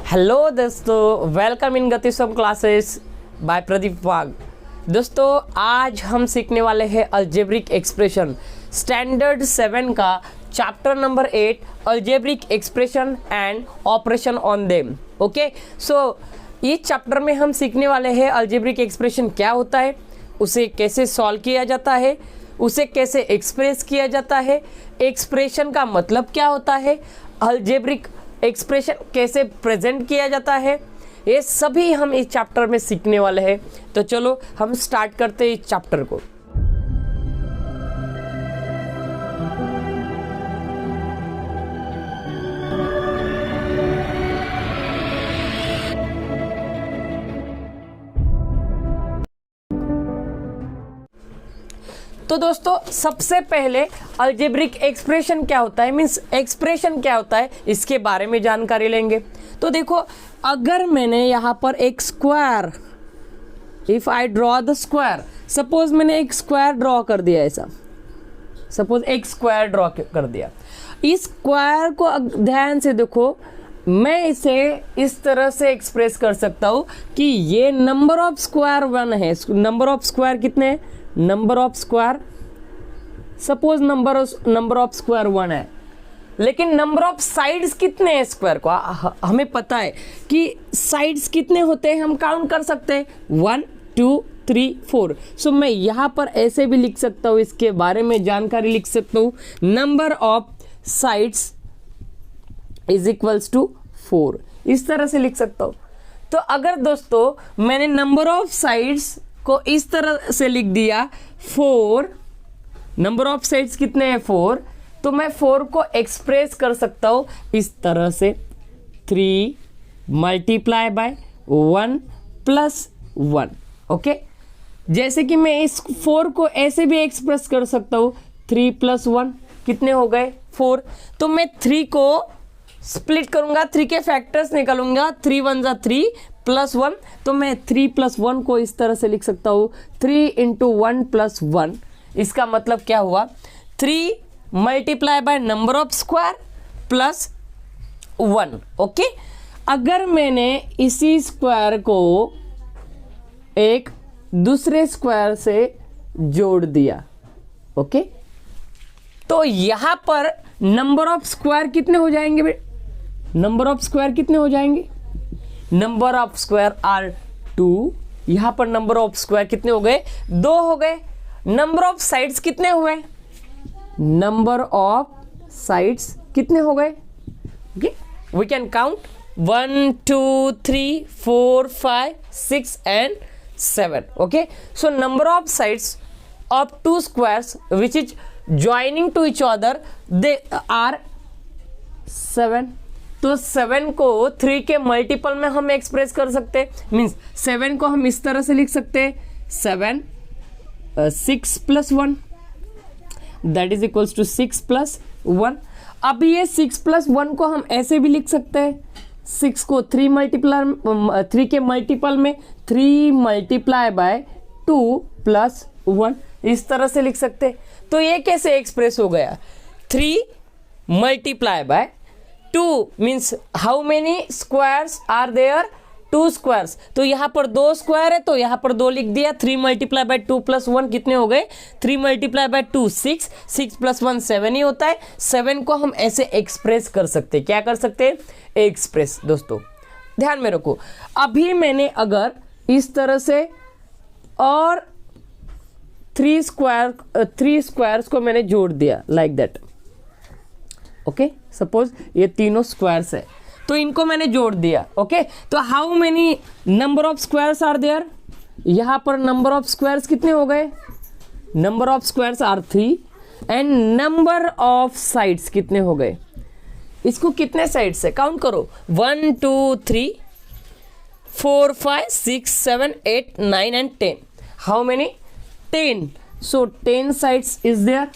Hello दोस्तों, welcome in गति सम classes bye Pradeep वाघ। दोस्तों आज हम सीखने वाले हैं अलजेब्रिक एक्सप्रेशन स्टैंडर्ड 7 का chapter number 8 algebraic expression and operation on them. Okay, so इस चैप्टर में हम सीखने वाले हैं अलजेब्रिक एक्सप्रेशन क्या होता है, उसे कैसे सॉल्व किया जाता है, उसे कैसे एक्सप्रेस किया जाता है, एक्सप्रेशन का मतलब क्या होता है, अलजेब्रिक एक्सप्रेशन कैसे प्रेजेंट किया जाता है, ये सभी हम इस चैप्टर में सीखने वाले हैं। तो चलो हम स्टार्ट करते हैं इस चैप्टर को। तो दोस्तों सबसे पहले अलजेब्रिक एक्सप्रेशन क्या होता है, मीन्स एक्सप्रेशन क्या होता है, इसके बारे में जानकारी लेंगे। तो देखो, अगर मैंने यहाँ पर एक square, if I draw the square, suppose मैंने एक स्क्वायर ड्रॉ कर दिया, ऐसा सपोज एक स्क्वायर ड्रॉ कर दिया। इस स्क्वायर को ध्यान से देखो, मैं इसे इस तरह से एक्सप्रेस कर सकता हूँ कि ये नंबर ऑफ स्क्वायर 1 है। नंबर ऑफ स्क्वायर कितने हैं? Number of square, suppose number of square 1 है, लेकिन नंबर ऑफ साइड्स कितने हैं स्क्वायर को? हमें पता है कि साइड्स कितने होते हैं, हम काउंट कर सकते हैं 1 2 3 4। सो मैं यहाँ पर ऐसे भी लिख सकता हूँ, इसके बारे में जानकारी लिख सकता हूँ, number of sides is equals to 4। इस तरह से लिख सकता हूँ। तो अगर दोस्तों मैंने नंबर ऑफ साइड्स को इस तरह से लिख दिया 4, नंबर ऑफ साइड्स कितने हैं 4, तो मैं 4 को एक्सप्रेस कर सकता हूं इस तरह से 3 मल्टीप्लाई बाय 1 प्लस 1। ओके, जैसे कि मैं इस 4 को ऐसे भी एक्सप्रेस कर सकता हूं 3 प्लस 1 कितने हो गए 4। तो मैं 3 को स्प्लिट करूंगा, 3 के फैक्टर्स निकालूंगा, 3 1 जा 3 प्लस 1, तो मैं 3 प्लस 1 को इस तरह से लिख सकता हूँ 3 इंटू 1 प्लस 1। इसका मतलब क्या हुआ, 3 multiply by number of square plus 1। Okay, अगर मैंने इसी स्क्वायर को एक दूसरे स्क्वायर से जोड़ दिया, ओके, तो यहां पर नंबर ऑफ स्क्वायर कितने हो जाएंगे? नंबर ऑफ स्क्वायर कितने हो जाएंगे? Number of square are 2। यहां पर नंबर ऑफ स्क्वायर कितने हो गए? 2 हो गए। नंबर ऑफ साइड्स कितने हुए? नंबर ऑफ साइड्स कितने हो गए? Okay, we can count 1 2 3 4 5 6 and 7। Okay, so number of sides of 2 squares which is joining to each other they are 7। तो 7 को 3 के मल्टीपल में हम एक्सप्रेस कर सकते हैं, मीन्स 7 को हम इस तरह से लिख सकते हैं 7 6 plus 1 that is equals to 6 plus 1। अब ये 6 प्लस 1 को हम ऐसे भी लिख सकते हैं, 6 को 3 के मल्टीपल में 3 मल्टीप्लाई बाय 2 प्लस 1, इस तरह से लिख सकते हैं। तो ये कैसे एक्सप्रेस हो गया? 3 multiply by 2 means how many squares are there? 2 squares. तो यहाँ पर 2 स्क्वायर है, तो यहाँ पर 2 लिख दिया। 3 मल्टीप्लाई बाय 2 प्लस 1 कितने हो गए? 3 मल्टीप्लाई बाय 2 6, 6 प्लस 1 7 ही होता है। 7 को हम ऐसे एक्सप्रेस कर सकते हैं। क्या कर सकते हैं? एक्सप्रेस। दोस्तों ध्यान में रखो, अभी मैंने अगर इस तरह से और 3 स्क्वायर्स को मैंने जोड़ दिया लाइक दैट। ओके, सपोज ये तीनों स्क्वायर्स है, तो इनको मैंने जोड़ दिया। ओके, तो how many number of squares are there? यहां पर नंबर ऑफ स्क्वायर्स कितने हो गए? Number of squares are 3 and number of sides कितने हो गए? इसको कितने साइड्स है काउंट करो, 1 2 3 4 5 6 7 8 9 and 10। How many? 10। So 10 sides is there.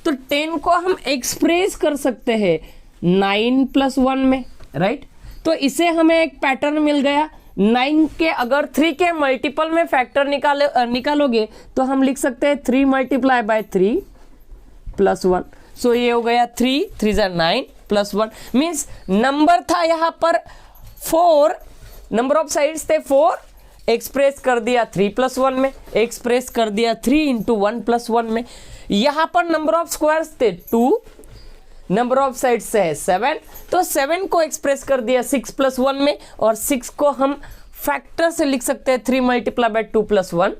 तो 10 को हम एक्सप्रेस कर सकते हैं 9 प्लस 1 में, राइट? तो इसे हमें एक पैटर्न मिल गया। 9 के अगर 3 के मल्टीपल में फैक्टर निकालोगे तो हम लिख सकते हैं 3 मल्टीप्लाई बाय 3 प्लस 1। सो ये हो गया 3 3 9 प्लस 1, मीन्स नंबर था यहाँ पर 4 नंबर ऑफ साइड्स थे 4, एक्सप्रेस कर दिया 3 + 1 में, एक्सप्रेस कर दिया 3 × 1 + 1 में। यहां पर नंबर ऑफ स्क्वायर्स थे 2, नंबर ऑफ साइड्स है 7, तो 7 को एक्सप्रेस कर दिया 6 + 1 में, और 6 को हम फैक्टर से लिख सकते हैं 3 × 2 + 1।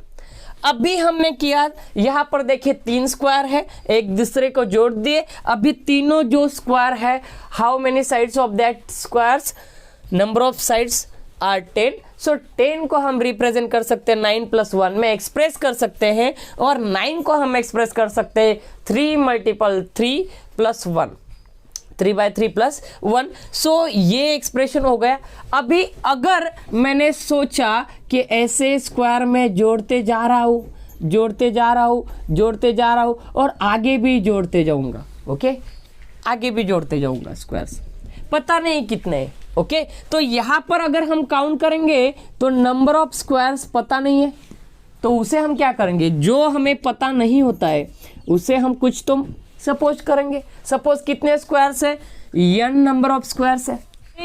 अभी हमने किया, यहां पर देखिए 3 स्क्वायर है, एक दूसरे को जोड़ दिए। अभी तीनों जो स्क्वायर है, how many sides of that squares, number of sides are 10। So 10 को हम रिप्रेजेंट कर सकते हैं 9 + 1 में, एक्सप्रेस कर सकते हैं, और 9 को हम एक्सप्रेस कर सकते हैं 3 × 3 + 1, 3/3 + 1। सो ये एक्सप्रेशन हो गया। अभी अगर मैंने सोचा कि ऐसे स्क्वायर में जोड़ते जा रहा हूँ, जोड़ते जा रहा हूँ, जोड़ते जा रहा हूँ, और आगे भी जोड़ते जाऊंगा, ओके, आगे भी जोड़ते जाऊंगा स्क्वायर्स, पता नहीं कितने, ओके। तो यहाँ पर अगर हम काउंट करेंगे तो नंबर ऑफ स्क्वायर्स पता नहीं है, तो उसे हम क्या करेंगे, जो हमें पता नहीं होता है उसे हम कुछ तो सपोज करेंगे। सपोज कितने स्क्वायर्स है, n नंबर ऑफ स्क्वायर्स है।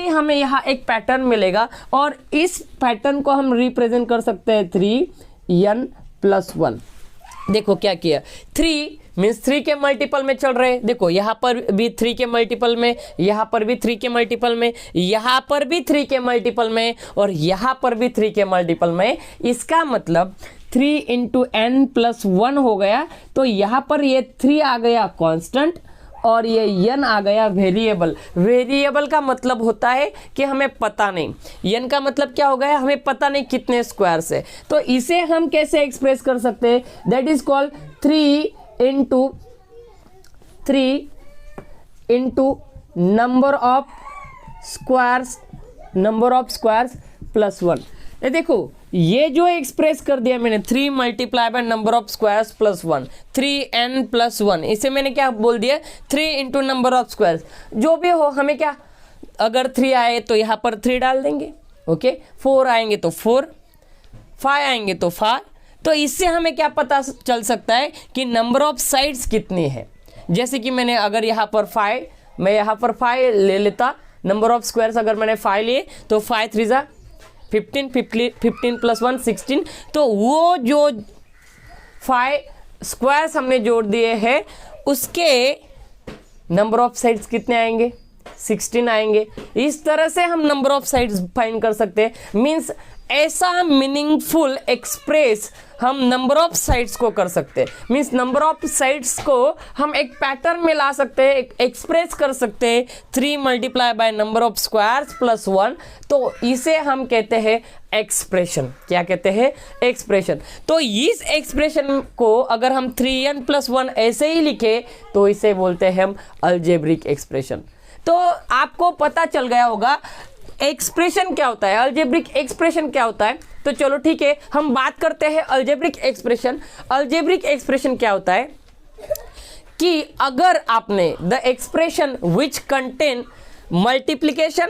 हमें यहाँ एक पैटर्न मिलेगा, और इस पैटर्न को हम रिप्रेजेंट कर सकते हैं 3n + 1। देखो क्या किया, 3 मीन्स 3 के मल्टीपल में चल रहे हैं। देखो यहाँ पर भी 3 के मल्टीपल में, यहाँ पर भी 3 के मल्टीपल में, यहाँ पर भी 3 के मल्टीपल में, और यहाँ पर भी 3 के मल्टीपल में। इसका मतलब 3 × n + 1 हो गया। तो यहाँ पर ये 3 आ गया कांस्टेंट, और ये n आ गया वेरिएबल। वेरिएबल का मतलब होता है कि हमें पता नहीं। n का मतलब क्या हो गया, हमें पता नहीं कितने स्क्वायर्स है। तो इसे हम कैसे एक्सप्रेस कर सकते हैं, that is called 3 × number of squares + 1। ये देखो, ये जो एक्सप्रेस कर दिया मैंने 3 × नंबर ऑफ स्क्वायर्स + 1, 3n + 1, इसे मैंने क्या बोल दिया, 3 × नंबर ऑफ स्क्वायर्स। जो भी हो, हमें क्या, अगर 3 आए तो यहाँ पर 3 डाल देंगे, ओके, 4 आएंगे तो 4, 5 आएंगे तो 5। तो इससे हमें क्या पता चल सकता है कि नंबर ऑफ साइड्स कितनी है। जैसे कि मैंने अगर यहाँ पर 5, मैं यहाँ पर 5 ले लेता, नंबर ऑफ स्क्वायर्स अगर मैंने 5 लिए तो 5 × 3 = 15, 15 + 1 16। तो वो जो 5 स्क्वायर्स हमने जोड़ दिए हैं, उसके नंबर ऑफ साइड्स कितने आएंगे, 16 आएंगे। इस तरह से हम नंबर ऑफ साइड्स फाइंड कर सकते हैं। मीन्स ऐसा मीनिंगफुल एक्सप्रेस हम नंबर ऑफ साइड्स को कर सकते हैं। मीन्स नंबर ऑफ साइड्स को हम एक पैटर्न में ला सकते हैं, एक्सप्रेस कर सकते हैं 3 × नंबर ऑफ स्क्वायर्स + 1। तो इसे हम कहते हैं एक्सप्रेशन। क्या कहते हैं, एक्सप्रेशन। तो इस एक्सप्रेशन को अगर हम 3n + 1 ऐसे ही लिखे तो इसे बोलते हैं हम अलजेब्रिक एक्सप्रेशन। तो आपको पता चल गया होगा एक्सप्रेशन क्या होता है, अलजेब्रिक एक्सप्रेशन क्या होता है। तो चलो ठीक है, हम बात करते हैं अलजेब्रिक एक्सप्रेशन। अलजेब्रिक एक्सप्रेशन क्या होता है कि अगर आपने the expression which contain multiplication,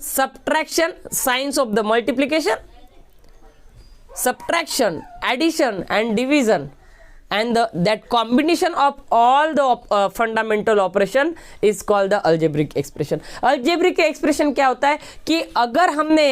subtraction, science of the multiplication, subtraction, addition and division, and that combination of all the fundamental operation is called the algebraic expression. algebraic expression क्या होता है कि अगर हमने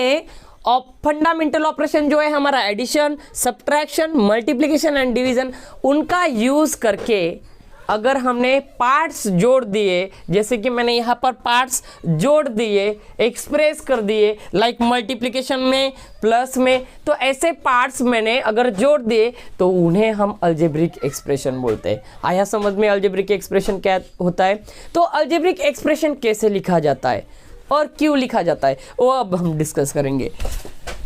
फंडामेंटल ऑपरेशन जो है हमारा addition, subtraction, multiplication and division, उनका यूज करके अगर हमने पार्ट्स जोड़ दिए, जैसे कि मैंने यहाँ पर पार्ट्स जोड़ दिए, एक्सप्रेस कर दिए, लाइक मल्टीप्लिकेशन में, प्लस में, तो ऐसे पार्ट्स मैंने अगर जोड़ दिए तो उन्हें हम अलजेब्रिक एक्सप्रेशन बोलते हैं। आया समझ में अलजेब्रिक एक्सप्रेशन क्या होता है। तो अलजेब्रिक एक्सप्रेशन कैसे लिखा जाता है और क्यों लिखा जाता है वो अब हम डिस्कस करेंगे।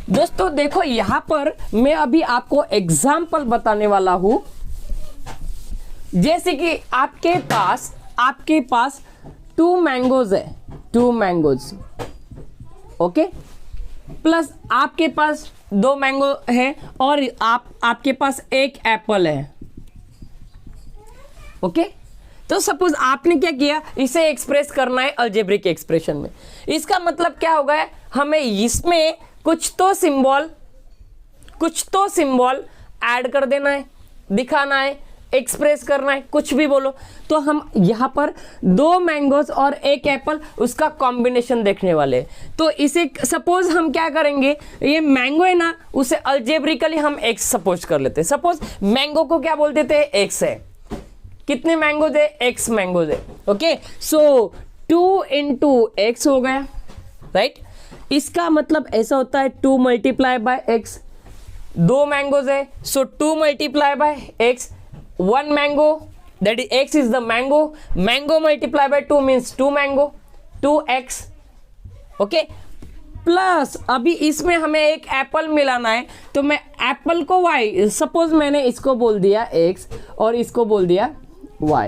दोस्तों देखो, यहाँ पर मैं अभी आपको एग्जाम्पल बताने वाला हूँ। जैसे कि आपके पास 2 मैंगोज है, 2 मैंगोज, ओके, प्लस आपके पास 2 मैंगो है और आपके पास 1 एप्पल है, ओके। तो सपोज आपने क्या किया, इसे एक्सप्रेस करना है अलजेब्रिक एक्सप्रेशन में। इसका मतलब क्या होगा, हमें इसमें कुछ तो सिंबल ऐड कर देना है, दिखाना है। एक्सप्रेस करना है, कुछ भी बोलो। तो हम यहाँ पर 2 मैंगोज और 1 एप्पल, उसका कॉम्बिनेशन देखने वाले। तो इसे सपोज हम क्या करेंगे, ये मैंगो है ना, उसे अल्जेब्रिकली हम एक्स सपोज कर लेते हैं। सपोज मैंगो को क्या बोल देते हैं, एक्स है। कितने मैंगोज है, एक्स मैंगोज है। ओके, सो 2 इंटू एक्स हो गया, राइट। इसका मतलब ऐसा होता है 2 मल्टीप्लाई बाय एक्स। 2 मैंगोज है, सो 2 multiply by x. 1 mango, that is x is the mango. Mango multiply by 2 means 2 mango, 2x। Okay, plus अभी इसमें हमें एक एप्पल मिलाना है, तो मैं एप्पल को y, सपोज मैंने इसको बोल दिया x और इसको बोल दिया y,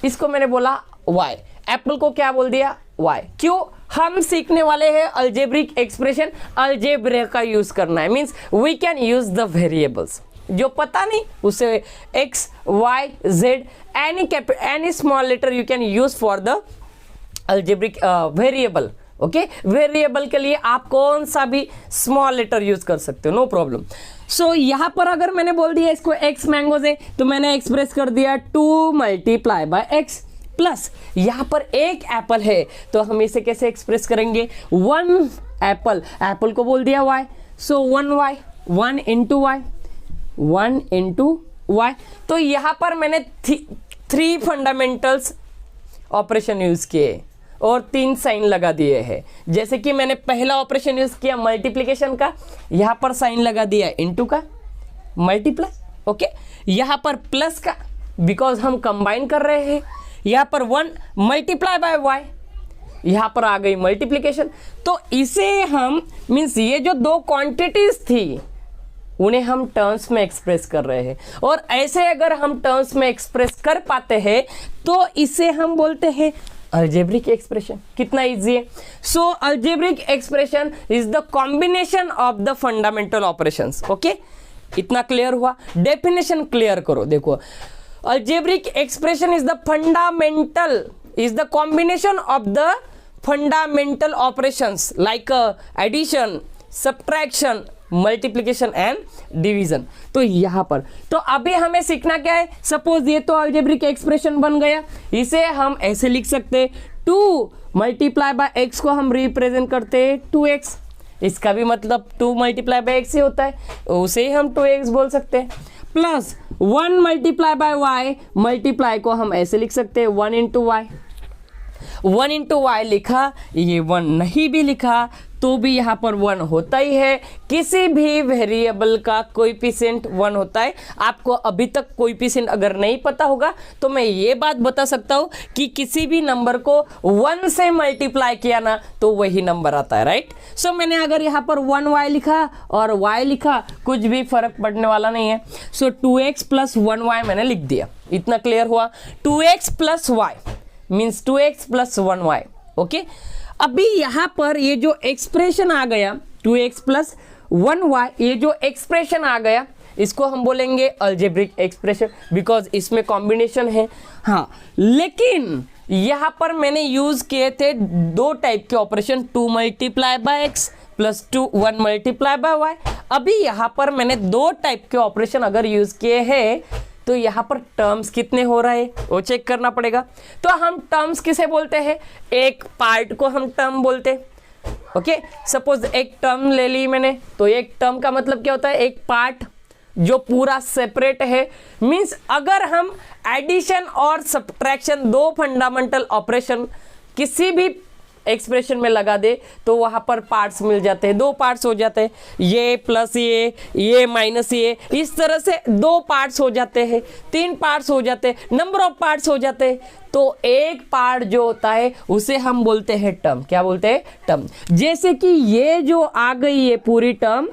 इसको मैंने बोला y, एप्पल को क्या बोल दिया y। क्यों, हम सीखने वाले हैं अल्जेब्रिक एक्सप्रेशन, अलजेब्रा का यूज करना है। Means we can use the variables, जो पता नहीं उसे x y z any small letter you can use for the algebraic variable. Okay, variable के लिए आप कौन सा भी स्मॉल लेटर यूज कर सकते हो, नो प्रॉब्लम। सो यहां पर अगर मैंने बोल दिया इसको x मैंगोज है, तो मैंने एक्सप्रेस कर दिया 2 मल्टीप्लाई बाय x, प्लस यहां पर 1 एप्पल है, तो हम इसे कैसे एक्सप्रेस करेंगे, 1 एप्पल, एप्पल को बोल दिया y, सो 1y, 1 into y, 1 into y। तो यहां पर मैंने 3 फंडामेंटल्स ऑपरेशन यूज किए और 3 साइन लगा दिए हैं। जैसे कि मैंने पहला ऑपरेशन यूज किया मल्टीप्लिकेशन का, यहां पर साइन लगा दिया इंटू का, मल्टीप्लाई। ओके, यहां पर प्लस का, बिकॉज हम कंबाइन कर रहे हैं। यहां पर 1 मल्टीप्लाई बाय y, यहां पर आ गई मल्टीप्लिकेशन। तो इसे हम मीन्स ये जो 2 क्वांटिटीज थी उन्हें हम टर्म्स में एक्सप्रेस कर रहे हैं, और ऐसे अगर हम टर्म्स में एक्सप्रेस कर पाते हैं तो इसे हम बोलते हैं अलजेब्रिक एक्सप्रेशन। कितना इजी है। So algebraic expression is the combination of the fundamental operations. Okay, इतना क्लियर हुआ। डेफिनेशन क्लियर करो, देखो algebraic expression is the fundamental, is the combination of the fundamental operations like addition, subtraction, multiplication and division. तो यहां पर तो अभी हमें सीखना क्या है, सपोज ये तो अलजेब्रिक एक्सप्रेशन बन गया, इसे हम ऐसे लिख सकते 2 मल्टीप्लाई बाय एक्स को हम रिप्रेजेंट करते 2x, इसका भी मतलब 2 मल्टीप्लाई बाय एक्स ही होता है, उसे ही हम 2x बोल सकते हैं। Plus 1 multiply by y, multiply को हम ऐसे लिख सकते हैं 1 इंटू वाई। 1 इंटू वाई लिखा, ये 1 नहीं भी लिखा तो भी यहाँ पर 1 होता ही है। किसी भी वेरिएबल का कोएफिशिएंट 1 होता है। आपको अभी तक कोएफिशिएंट अगर नहीं पता होगा तो मैं ये बात बता सकता हूँ कि किसी भी नंबर को 1 से मल्टीप्लाई किया ना तो वही नंबर आता है, राइट। सो मैंने अगर यहाँ पर 1y लिखा और y लिखा, कुछ भी फर्क पड़ने वाला नहीं है। सो 2x प्लस 1y मैंने लिख दिया, इतना क्लियर हुआ। 2x plus y means 2x plus 1y। Okay, अभी यहां पर ये जो एक्सप्रेशन आ गया 2x प्लस 1y, ये जो एक्सप्रेशन आ गया इसको हम बोलेंगे अलजेब्रिक एक्सप्रेशन, बिकॉज इसमें कॉम्बिनेशन है। हाँ, लेकिन यहां पर मैंने यूज किए थे 2 टाइप के operation, 2 multiply by x plus 1 multiply by y। अभी यहां पर मैंने 2 टाइप के ऑपरेशन अगर यूज किए हैं तो यहाँ पर टर्म्स कितने हो रहे हैं वो चेक करना पड़ेगा। तो हम टर्म्स किसे बोलते हैं, एक पार्ट को हम टर्म बोलते हैं। ओके, सपोज एक टर्म ले ली मैंने, तो एक टर्म का मतलब क्या होता है, एक पार्ट जो पूरा सेपरेट है। मींस अगर हम एडिशन और सब्ट्रैक्शन 2 फंडामेंटल ऑपरेशन किसी भी एक्सप्रेशन में लगा दे तो वहां पर पार्ट्स मिल जाते हैं, 2 पार्ट्स हो जाते हैं, ये प्लस ये माइनस ये, इस तरह से 2 पार्ट्स हो जाते हैं, 3 पार्ट्स हो जाते हैं, नंबर ऑफ पार्ट्स हो जाते हैं। तो एक पार्ट जो होता है उसे हम बोलते हैं टर्म। क्या बोलते हैं, टर्म। जैसे कि ये जो आ गई ये पूरी टर्म,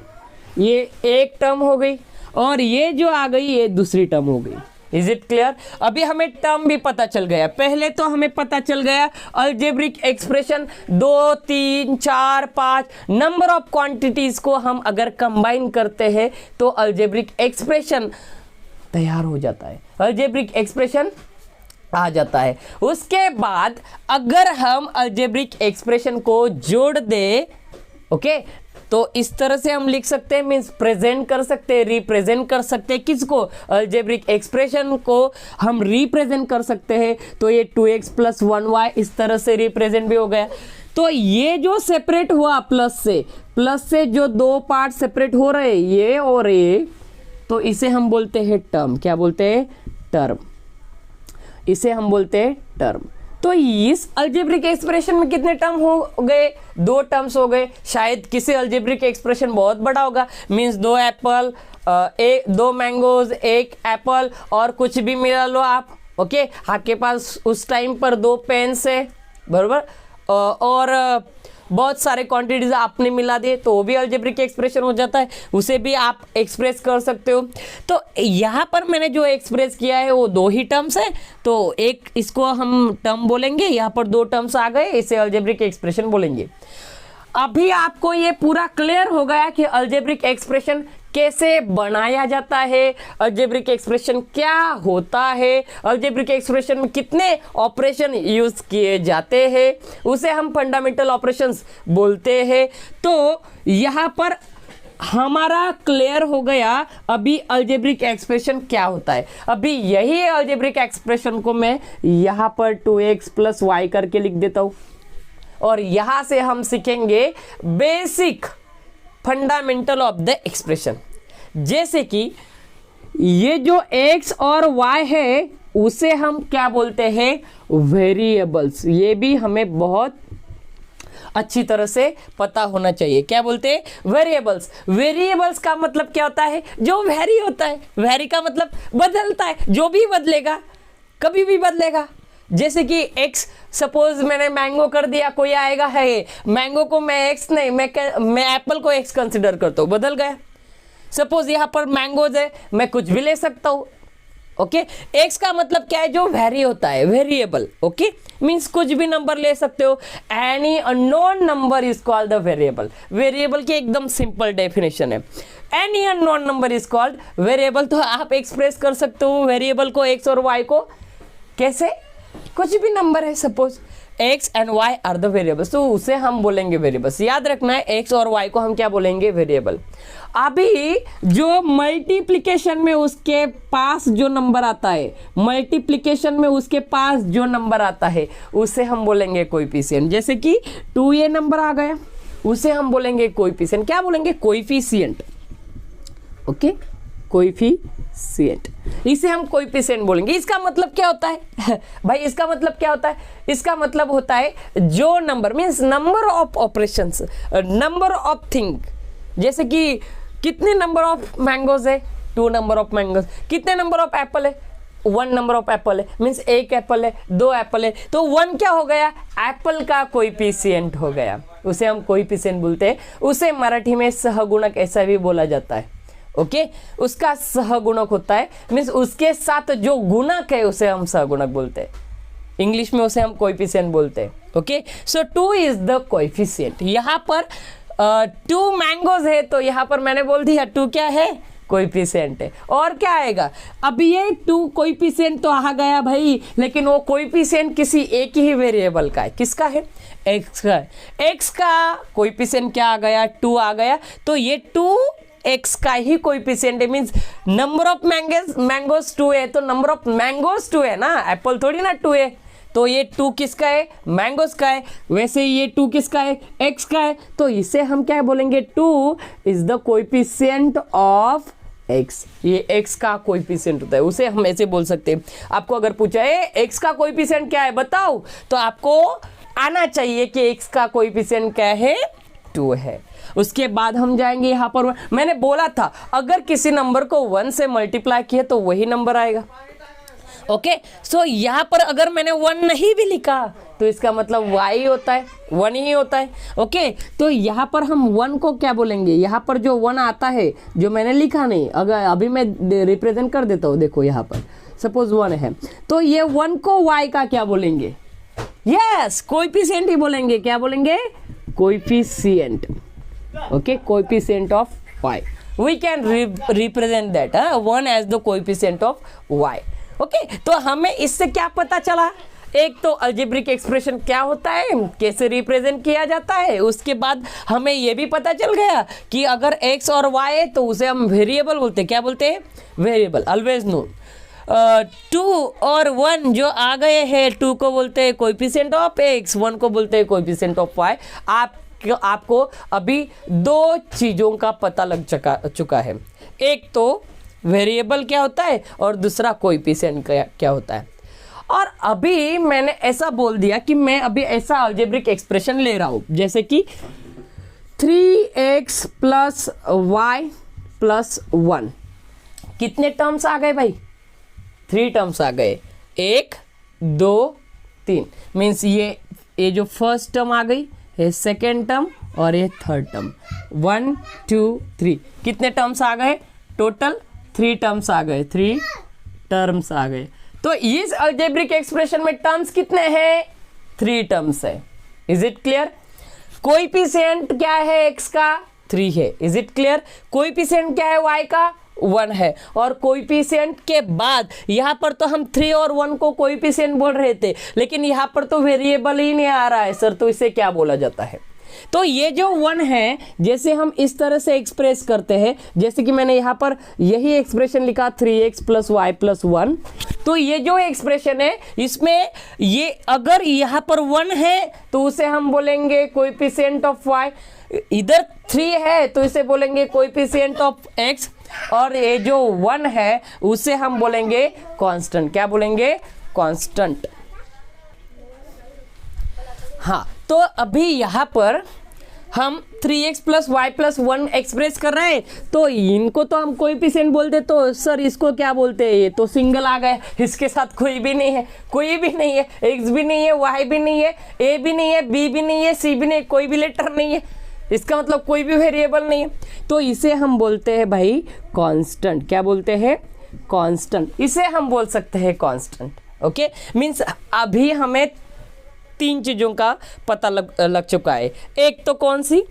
ये एक टर्म हो गई, और ये जो आ गई ये दूसरी टर्म हो गई। Is it clear. अभी हमें टर्म भी पता चल गया। पहले तो हमें पता चल गया algebraic expression 2 3 4 5 number of quantities को हम अगर कंबाइन करते हैं तो अलजेब्रिक एक्सप्रेशन तैयार हो जाता है, अलजेब्रिक एक्सप्रेशन आ जाता है। उसके बाद अगर हम अलजेब्रिक एक्सप्रेशन को जोड़ दे, ओके, तो इस तरह से हम लिख सकते हैं, मीन्स प्रेजेंट कर सकते हैं, रिप्रेजेंट कर सकते हैं। किसको? अलजेब्रिक एक्सप्रेशन को हम रिप्रेजेंट कर सकते हैं। तो ये 2x + 1y इस तरह से रिप्रेजेंट भी हो गया। तो ये जो सेपरेट हुआ प्लस से जो दो पार्ट सेपरेट हो रहे ये और ये, तो इसे हम बोलते हैं टर्म। क्या बोलते हैं? टर्म। इसे हम बोलते हैं टर्म। तो इस अलजेब्रिक एक्सप्रेशन में कितने टर्म हो गए? 2 टर्म्स हो गए। शायद किसी अलजेब्रिक एक्सप्रेशन बहुत बड़ा होगा, मीन्स 2 एप्पल, 2 मैंगोज, 1 एप्पल और कुछ भी मिला लो आप। ओके, आपके पास उस टाइम पर 2 पेन्स है, बराबर, और बहुत सारे क्वांटिटीज आपने मिला दिए तो वो भी अलजेब्रिक एक्सप्रेशन हो जाता है, उसे भी आप एक्सप्रेस कर सकते हो। तो यहाँ पर मैंने जो एक्सप्रेस किया है वो 2 ही टर्म्स है, तो एक इसको हम टर्म बोलेंगे, यहाँ पर 2 टर्म्स आ गए, इसे अलजेब्रिक एक्सप्रेशन बोलेंगे। अभी आपको ये पूरा क्लियर हो गया कि अलजेब्रिक एक्सप्रेशन कैसे बनाया जाता है, अलजेब्रिक एक्सप्रेशन क्या होता है, अलजेब्रिक एक्सप्रेशन में कितने ऑपरेशन यूज किए जाते हैं, उसे हम फंडामेंटल ऑपरेशंस बोलते हैं। तो यहाँ पर हमारा क्लियर हो गया अभी अलजेब्रिक एक्सप्रेशन क्या होता है। अभी यही अलजेब्रिक एक्सप्रेशन को मैं यहाँ पर 2x + y करके लिख देता हूँ, और यहां से हम सीखेंगे basic fundamental of the expression. जैसे कि ये जो x और y है उसे हम क्या बोलते हैं? वेरिएबल्स। ये भी हमें बहुत अच्छी तरह से पता होना चाहिए। क्या बोलते हैं? वेरिएबल्स। वेरिएबल्स का मतलब क्या होता है? जो वेरी होता है। वेरी का मतलब बदलता है, जो भी बदलेगा, कभी भी बदलेगा। जैसे कि x, सपोज मैंने मैंगो कर दिया, कोई आएगा है मैंगो को मैं x नहीं, मैं एप्पल को x कंसिडर करता हूँ, बदल गया। सपोज यहाँ पर मैंगोज है, मैं कुछ भी ले सकता हूँ। ओके, x का मतलब क्या है? जो वेरी होता है, वेरिएबल। ओके, मीन्स कुछ भी नंबर ले सकते हो। Any unknown number is called the variable. Variable की एकदम सिंपल डेफिनेशन है, any unknown number is called variable. तो आप एक्सप्रेस कर सकते हो वेरिएबल को, x और y को, कैसे? कुछ भी नंबर है, suppose x and y are the variables, तो उसे हम बोलेंगे वेरिएबल्स। याद रखना है, x और y को हम क्या बोलेंगे? वेरिएबल। अभी जो मल्टीप्लिकेशन में उसके पास जो नंबर आता है, मल्टीप्लिकेशन में उसके पास जो नंबर आता है उसे हम बोलेंगे कोएफिशिएंट। जैसे कि 2a नंबर आ गया, उसे हम बोलेंगे कोएफिशिएंट। क्या बोलेंगे? कोएफिशिएंट। ओके, कोएफिशिएंट, इसे हम कोएफिशिएंट बोलेंगे। इसका मतलब क्या होता है भाई? इसका मतलब क्या होता है? इसका मतलब होता है जो number, means number of operations, number of thing. जैसे कि कितने नंबर ऑफ मैंगोज है? 2 नंबर ऑफ मैंगोज। कितने नंबर ऑफ एप्पल है? 1 नंबर ऑफ एप्पल है, मीन्स 1 एप्पल है, 2 एप्पल है, तो 1 क्या हो गया? एप्पल का कोएफिशिएंट हो गया, उसे हम कोएफिशिएंट बोलते हैं। उसे मराठी में सहगुणक ऐसा भी बोला जाता है। ओके, उसका सहगुणक होता है, मीन्स उसके साथ जो गुणक है उसे हम सहगुणक बोलते हैं। इंग्लिश में उसे हम कोएफिशिएंट बोलते हैं। Okay, so 2 is the coefficient. यहाँ पर 2 मैंगोज है, तो यहाँ पर मैंने बोल दिया 2 क्या है? कोएफिशिएंट है। और क्या आएगा? अब ये 2 कोएफिशिएंट तो आ गया भाई, लेकिन वो कोएफिशिएंट किसी एक ही वेरिएबल का है। किसका है? x का। x का कोएफिशिएंट क्या आ गया? 2 आ गया। तो ये 2x का ही कोएफिशिएंट है, मींस नंबर ऑफ मैंगोज 2 है, तो नंबर ऑफ मैंगोज 2 है ना, एप्पल थोड़ी ना 2 है। तो ये 2 किसका है? मैंगोज का है। वैसे ये 2 किसका है? x का है। तो इसे हम क्या बोलेंगे? 2 is the coefficient of x। ये x का कोएफिशिएंट होता है, उसे हम ऐसे बोल सकते हैं। आपको अगर पूछा है x का कोएफिशिएंट क्या है बताओ, तो आपको आना चाहिए कि x का कोएफिशिएंट क्या है? 2 है। उसके बाद हम जाएंगे यहाँ पर, मैंने बोला था अगर किसी नंबर को 1 से मल्टीप्लाई किया तो वही नंबर आएगा। ओके, सो यहाँ पर अगर मैंने 1 नहीं भी लिखा तो इसका मतलब y होता है, 1 ही होता है। ओके, तो यहाँ पर हम 1 को क्या बोलेंगे? यहाँ पर जो 1 आता है, जो मैंने लिखा नहीं, अगर अभी मैं रिप्रेजेंट कर देता हूँ, देखो यहाँ पर सपोज 1 है, तो ये 1 को y का क्या बोलेंगे? यस, कोएफिशिएंट ही बोलेंगे। क्या बोलेंगे? Coefficient. Okay, coefficient of y, we can represent that 1 as the coefficient of y। Okay, तो हमें इससे क्या पता चला? एक तो अलजेब्रिक एक्सप्रेशन क्या होता है, कैसे रिप्रेजेंट किया जाता है, उसके बाद हमें ये भी पता चल गया कि अगर x और y है तो उसे हम वेरिएबल बोलते हैं। क्या बोलते हैं? वेरिएबल। ऑलवेज नो 2 और 1 जो आ गए हैं, 2 को बोलते हैं कोएफिशिएंट ऑफ x, 1 को बोलते हैं कोएफिशिएंट ऑफ y। आपको अभी दो चीज़ों का पता लग चुका है, एक तो वेरिएबल क्या होता है और दूसरा कोएफिशिएंट क्या होता है। और अभी मैंने ऐसा बोल दिया कि मैं अभी ऐसा अलजेब्रिक एक्सप्रेशन ले रहा हूँ जैसे कि 3x प्लस y प्लस 1। कितने टर्म्स आ गए भाई? 3 टर्म्स आ गए, 1 2 3। मीन्स ये जो फर्स्ट टर्म आ गई, ये सेकेंड टर्म और ये थर्ड टर्म। 1 2 3 कितने टर्म्स आ गए? टोटल 3 टर्म्स आ गए, 3 टर्म्स आ गए। तो इस अलजेब्रिक एक्सप्रेशन में टर्म्स कितने हैं? 3 टर्म्स है। Is it clear? कोएफिशिएंट क्या है x का? 3 है। Is it clear? कोएफिशिएंट क्या है y का? 1 है। और कोएफिशिएंट के बाद यहाँ पर तो हम 3 और 1 को कोएफिशिएंट बोल रहे थे, लेकिन यहाँ पर तो वेरिएबल ही नहीं आ रहा है सर, तो इसे क्या बोला जाता है? तो ये जो 1 है, जैसे हम इस तरह से एक्सप्रेस करते हैं, जैसे कि मैंने यहाँ पर यही एक्सप्रेशन लिखा 3x प्लस वाई प्लस 1। तो ये जो एक्सप्रेशन है, इसमें ये अगर यहाँ पर 1 है तो उसे हम बोलेंगे कोएफिशिएंट ऑफ y, इधर 3 है तो इसे बोलेंगे कोएफिशिएंट ऑफ x, और ये जो 1 है उसे हम बोलेंगे कांस्टेंट। क्या बोलेंगे? कांस्टेंट। हाँ, तो अभी यहाँ पर हम 3x plus Y plus 1 express कर रहे हैं, तो इनको तो हम कोएफिशिएंट बोलते, तो सर इसको क्या बोलते हैं? ये तो सिंगल आ गए, इसके साथ कोई भी नहीं है, कोई भी नहीं है, x भी नहीं है, y भी नहीं है, a भी नहीं है, b भी नहीं है, c भी नहीं है, कोई भी लेटर नहीं है, इसका मतलब कोई भी वेरिएबल नहीं है। तो इसे हम बोलते हैं भाई कांस्टेंट। क्या बोलते हैं? कांस्टेंट। इसे हम बोल सकते हैं कांस्टेंट। ओके, मीन्स अभी हमें 3 चीज़ों का पता लग चुका है। एक तो कौन सी?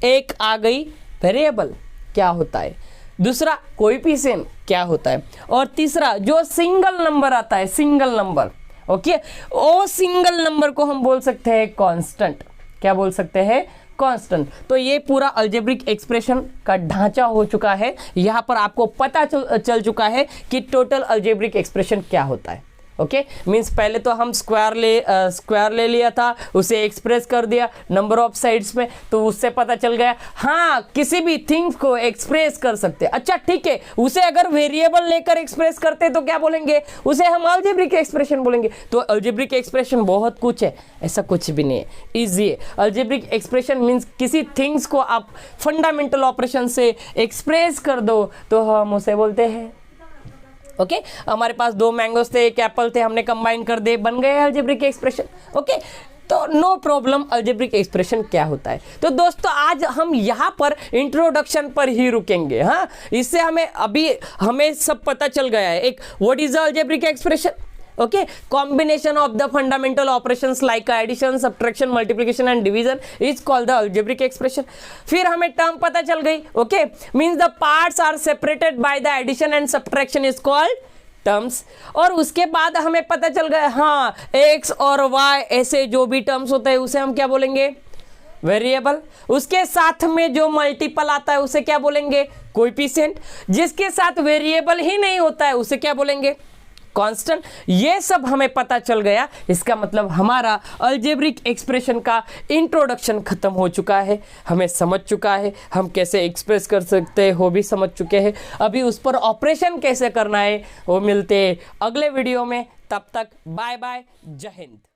एक आ गई वेरिएबल क्या होता है, दूसरा कोएफिशिएंट क्या होता है, और तीसरा जो सिंगल नंबर आता है, सिंगल नंबर। ओके, वो सिंगल नंबर को हम बोल सकते हैं कांस्टेंट। क्या बोल सकते हैं? कांस्टेंट। तो ये पूरा अलजेब्रिक एक्सप्रेशन का ढांचा हो चुका है। यहाँ पर आपको पता चल चुका है कि टोटल अलजेब्रिक एक्सप्रेशन क्या होता है। ओके, मीन्स पहले तो हम स्क्वायर ले लिया था, उसे एक्सप्रेस कर दिया नंबर ऑफ साइड्स में, तो उससे पता चल गया हाँ किसी भी थिंग्स को एक्सप्रेस कर सकते हैं। अच्छा ठीक है, उसे अगर वेरिएबल लेकर एक्सप्रेस करते तो क्या बोलेंगे? उसे हम अलजेब्रिक एक्सप्रेशन बोलेंगे। तो अलजेब्रिक एक्सप्रेशन बहुत कुछ है, ऐसा कुछ भी नहीं है, इजी है। अलजेब्रिक एक्सप्रेशन मीन्स किसी थिंग्स को आप फंडामेंटल ऑपरेशन से एक्सप्रेस कर दो तो हम उसे बोलते हैं। ओके, हमारे पास 2 मैंगोस थे, एक एप्पल थे, हमने कंबाइन कर दे, बन गए अलजेब्रिक एक्सप्रेशन। ओके, तो नो प्रॉब्लम। अलजेब्रिक एक्सप्रेशन क्या होता है? तो दोस्तों आज हम यहाँ पर इंट्रोडक्शन पर ही रुकेंगे। हाँ, इससे हमें सब पता चल गया है। एक what is the algebraic expression, okay, combination of the fundamental operations like addition, subtraction, multiplication and division is called the algebraic expression. फिर हमें टर्म पता चल गई। Okay, means the parts are separated by the addition and subtraction is called terms. और उसके बाद हमें पता चल गया हाँ x और y ऐसे जो भी टर्म्स होते हैं उसे हम क्या बोलेंगे? वेरिएबल। उसके साथ में जो मल्टीपल आता है उसे क्या बोलेंगे? कोएफिशिएंट। जिसके साथ वेरिएबल ही नहीं होता है उसे क्या बोलेंगे? कांस्टेंट। ये सब हमें पता चल गया। इसका मतलब हमारा अलजेब्रिक एक्सप्रेशन का इंट्रोडक्शन खत्म हो चुका है, हमें समझ चुका है हम कैसे एक्सप्रेस कर सकते हैं, वो भी समझ चुके हैं। अभी उस पर ऑपरेशन कैसे करना है वो मिलते हैं अगले वीडियो में। तब तक बाय बाय, जय हिंद।